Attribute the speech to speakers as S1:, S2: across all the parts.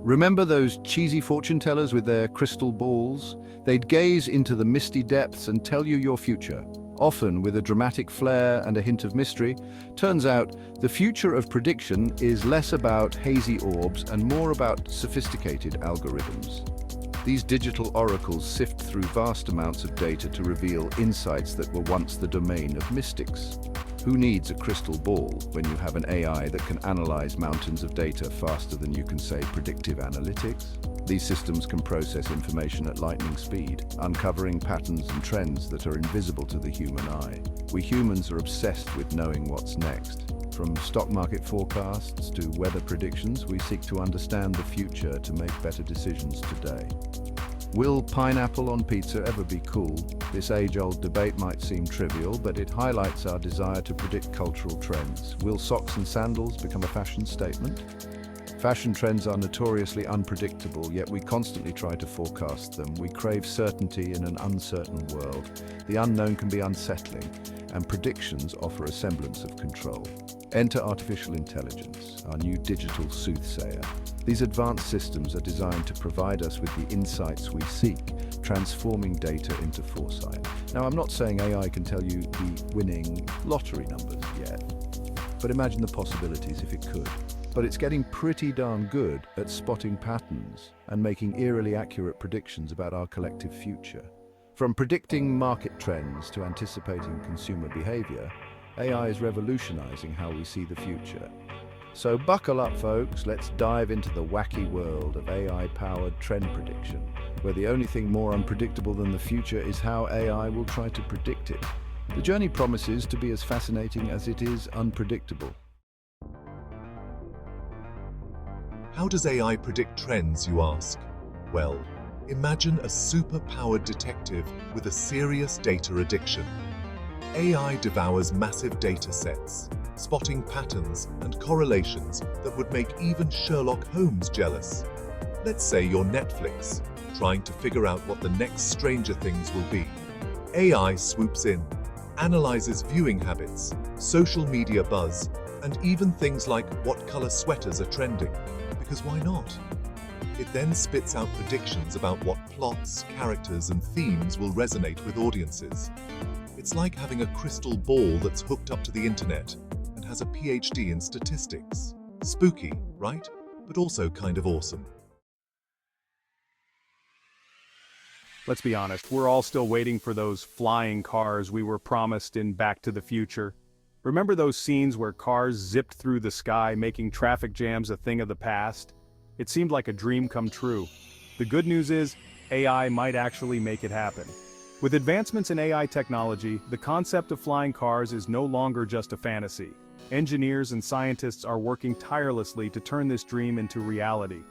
S1: Remember those cheesy fortune tellers with their crystal balls? They'd gaze into the misty depths and tell you your future, often with a dramatic flair and a hint of mystery. Turns out, the future of prediction is less about hazy orbs and more about sophisticated algorithms. These digital oracles sift through vast amounts of data to reveal insights that were once the domain of mystics. Who needs a crystal ball when you have an AI that can analyze mountains of data faster than you can say predictive analytics? These systems can process information at lightning speed, uncovering patterns and trends that are invisible to the human eye. We humans are obsessed with knowing what's next. From stock market forecasts to weather predictions, we seek to understand the future to make better decisions today. Will pineapple on pizza ever be cool? This age-old debate might seem trivial, but it highlights our desire to predict cultural trends. Will socks and sandals become a fashion statement? Fashion trends are notoriously unpredictable, yet we constantly try to forecast them. We crave certainty in an uncertain world. The unknown can be unsettling, and predictions offer a semblance of control. Enter artificial intelligence, our new digital soothsayer. These advanced systems are designed to provide us with the insights we seek, transforming data into foresight. Now, I'm not saying AI can tell you the winning lottery numbers yet, but imagine the possibilities if it could. But it's getting pretty darn good at spotting patterns and making eerily accurate predictions about our collective future. From predicting market trends to anticipating consumer behavior, AI is revolutionizing how we see the future. So buckle up, folks. Let's dive into the wacky world of AI-powered trend prediction, where the only thing more unpredictable than the future is how AI will try to predict it. The journey promises to be as fascinating as it is unpredictable.
S2: How does AI predict trends, you ask? Well, imagine a super-powered detective with a serious data addiction. AI devours massive data sets, spotting patterns and correlations that would make even Sherlock Holmes jealous. Let's say you're Netflix, trying to figure out what the next Stranger Things will be. AI swoops in, analyzes viewing habits, social media buzz, and even things like what color sweaters are trending. Because why not? It then spits out predictions about what plots, characters, and themes will resonate with audiences. It's like having a crystal ball that's hooked up to the internet and has a PhD in statistics. Spooky, right? But also kind of awesome.
S3: Let's be honest, we're all still waiting for those flying cars we were promised in Back to the Future. Remember those scenes where cars zipped through the sky, making traffic jams a thing of the past? It seemed like a dream come true. The good news is, AI might actually make it happen. With advancements in AI technology, the concept of flying cars is no longer just a fantasy. Engineers and scientists are working tirelessly to turn this dream into reality.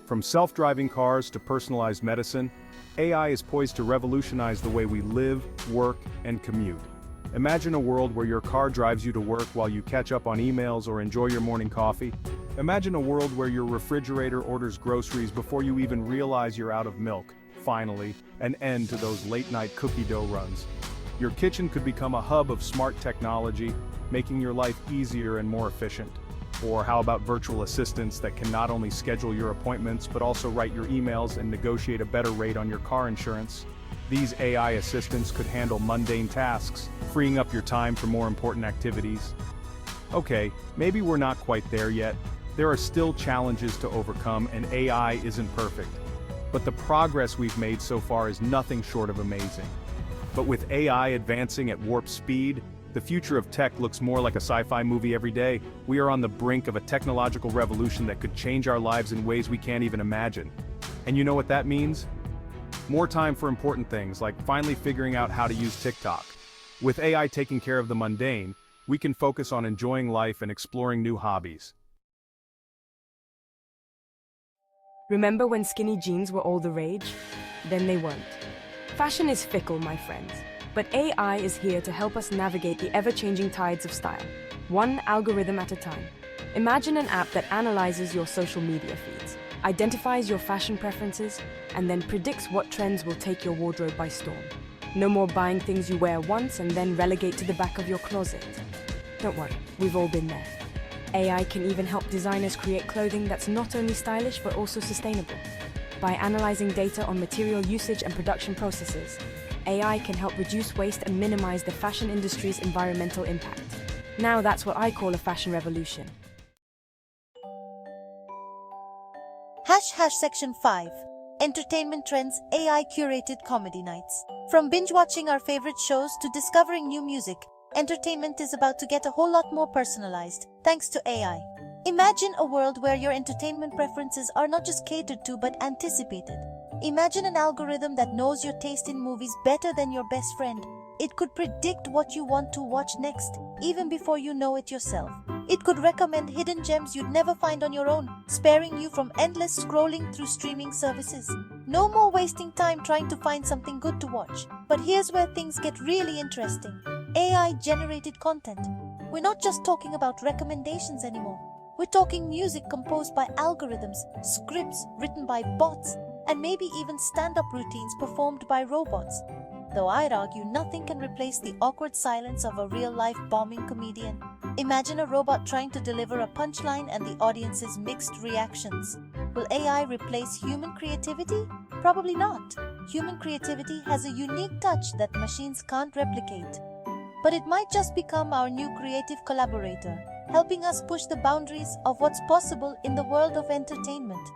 S3: From self-driving cars to personalized medicine, AI is poised to revolutionize the way we live, work, and commute. Imagine a world where your car drives you to work while you catch up on emails or enjoy your morning coffee. Imagine a world where your refrigerator orders groceries before you even realize you're out of milk. Finally, an end to those late-night cookie dough runs. Your kitchen could become a hub of smart technology, making your life easier and more efficient. Or how about virtual assistants that can not only schedule your appointments but also write your emails and negotiate a better rate on your car insurance? These AI assistants could handle mundane tasks, freeing up your time for more important activities. Okay, maybe we're not quite there yet. There are still challenges to overcome, and AI isn't perfect. But the progress we've made so far is nothing short of amazing. But with AI advancing at warp speed, the future of tech looks more like a sci-fi movie every day. We are on the brink of a technological revolution that could change our lives in ways we can't even imagine. And you know what that means? More time for important things, like finally figuring out how to use TikTok. With AI taking care of the mundane, we can focus on enjoying life and exploring new hobbies.
S4: Remember when skinny jeans were all the rage? Then they weren't. Fashion is fickle, my friends, but AI is here to help us navigate the ever-changing tides of style, one algorithm at a time. Imagine an app that analyzes your social media feeds, identifies your fashion preferences, and then predicts what trends will take your wardrobe by storm. No more buying things you wear once and then relegate to the back of your closet. Don't worry, we've all been there. AI can even help designers create clothing that's not only stylish but also sustainable. By analyzing data on material usage and production processes, AI can help reduce waste and minimize the fashion industry's environmental impact. Now that's what I call a fashion revolution.
S5: Section 5. Entertainment Trends AI Curated Comedy Nights. From binge-watching our favorite shows to discovering new music, entertainment is about to get a whole lot more personalized, thanks to AI. Imagine a world where your entertainment preferences are not just catered to but anticipated. Imagine an algorithm that knows your taste in movies better than your best friend. It could predict what you want to watch next, even before you know it yourself. It could recommend hidden gems you'd never find on your own, sparing you from endless scrolling through streaming services. No more wasting time trying to find something good to watch. But here's where things get really interesting. AI-generated content. We're not just talking about recommendations anymore. We're talking music composed by algorithms, scripts written by bots, and maybe even stand-up routines performed by robots. Though I'd argue nothing can replace the awkward silence of a real-life bombing comedian. Imagine a robot trying to deliver a punchline and the audience's mixed reactions. Will AI replace human creativity? Probably not. Human creativity has a unique touch that machines can't replicate. But it might just become our new creative collaborator, helping us push the boundaries of what's possible in the world of entertainment.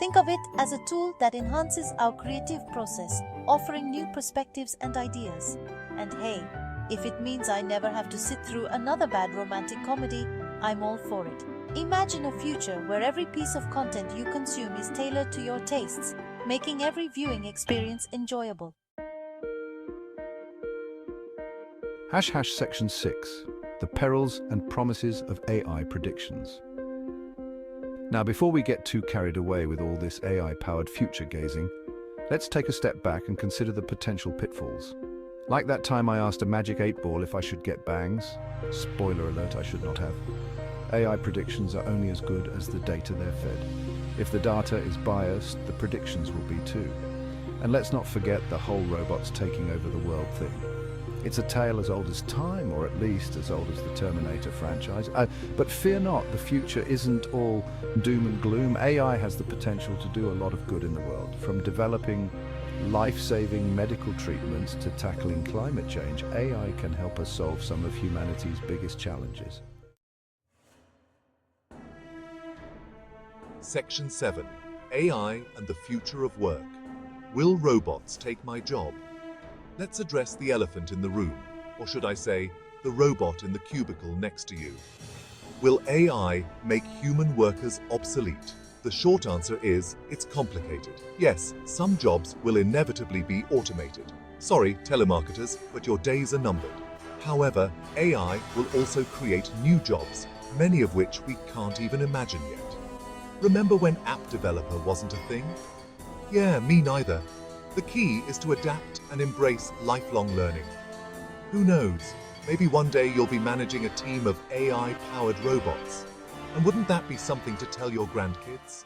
S5: Think of it as a tool that enhances our creative process, offering new perspectives and ideas. And hey, if it means I never have to sit through another bad romantic comedy, I'm all for it. Imagine a future where every piece of content you consume is tailored to your tastes, making every viewing experience enjoyable.
S1: Section 6. The perils and promises of AI predictions. Now, before we get too carried away with all this AI-powered future gazing, let's take a step back and consider the potential pitfalls. Like that time I asked a magic 8-ball if I should get bangs. Spoiler alert, I should not have. AI predictions are only as good as the data they're fed. If the data is biased, the predictions will be too. And let's not forget the whole robots taking over the world thing. It's a tale as old as time, or at least as old as the Terminator franchise. But fear not, the future isn't all doom and gloom. AI has the potential to do a lot of good in the world, from developing life-saving medical treatments to tackling climate change. AI can help us solve some of humanity's biggest challenges.
S2: Section 7. AI and the future of work. Will robots take my job? Let's address the elephant in the room, or should I say, the robot in the cubicle next to you. Will AI make human workers obsolete? The short answer is, it's complicated. Yes, some jobs will inevitably be automated. Sorry, telemarketers, but your days are numbered. However, AI will also create new jobs, many of which we can't even imagine yet. Remember when app developer wasn't a thing? Yeah, me neither. The key is to adapt and embrace lifelong learning. Who knows, maybe one day you'll be managing a team of AI-powered robots. And wouldn't that be something to tell your grandkids?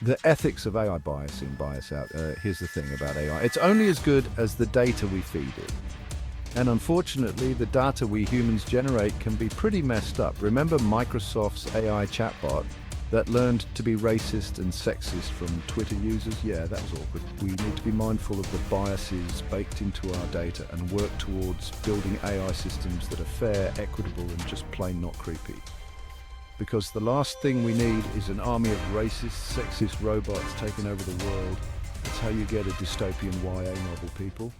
S1: The ethics of AI bias in, bias out. Here's the thing about AI. It's only as good as the data we feed it. And unfortunately, the data we humans generate can be pretty messed up. Remember Microsoft's AI chatbot that learned to be racist and sexist from Twitter users? Yeah, that was awkward. We need to be mindful of the biases baked into our data and work towards building AI systems that are fair, equitable, and just plain not creepy. Because the last thing we need is an army of racist, sexist robots taking over the world. That's how you get a dystopian YA novel, people.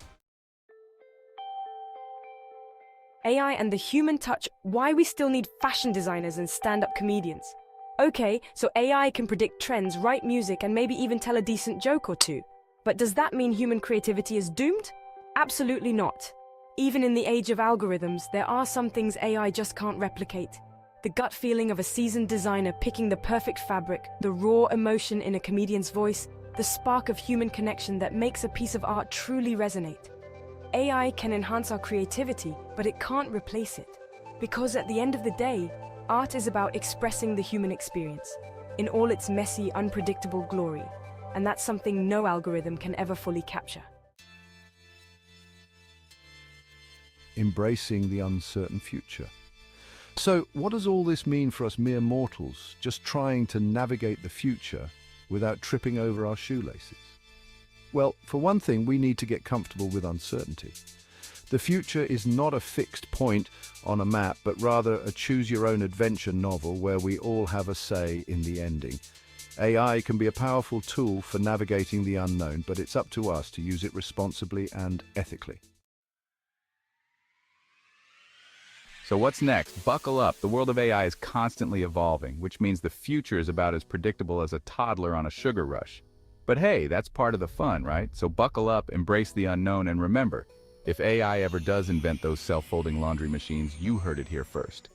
S4: AI and the human touch, why we still need fashion designers and stand-up comedians. Okay, so AI can predict trends, write music, and maybe even tell a decent joke or two. But does that mean human creativity is doomed? Absolutely not. Even in the age of algorithms, there are some things AI just can't replicate. The gut feeling of a seasoned designer picking the perfect fabric, the raw emotion in a comedian's voice, the spark of human connection that makes a piece of art truly resonate. AI can enhance our creativity, but it can't replace it. Because at the end of the day, art is about expressing the human experience in all its messy, unpredictable glory, and that's something no algorithm can ever fully capture.
S1: embracing the uncertain future. So, what does all this mean for us mere mortals, just trying to navigate the future without tripping over our shoelaces? Well, for one thing, we need to get comfortable with uncertainty. The future is not a fixed point on a map, but rather a choose-your-own-adventure novel where we all have a say in the ending. AI can be a powerful tool for navigating the unknown, but it's up to us to use it responsibly and ethically.
S6: So what's next? Buckle up. The world of AI is constantly evolving, which means the future is about as predictable as a toddler on a sugar rush. But hey, that's part of the fun, right? So buckle up, embrace the unknown, and remember, if AI ever does invent those self-folding laundry machines, you heard it here first.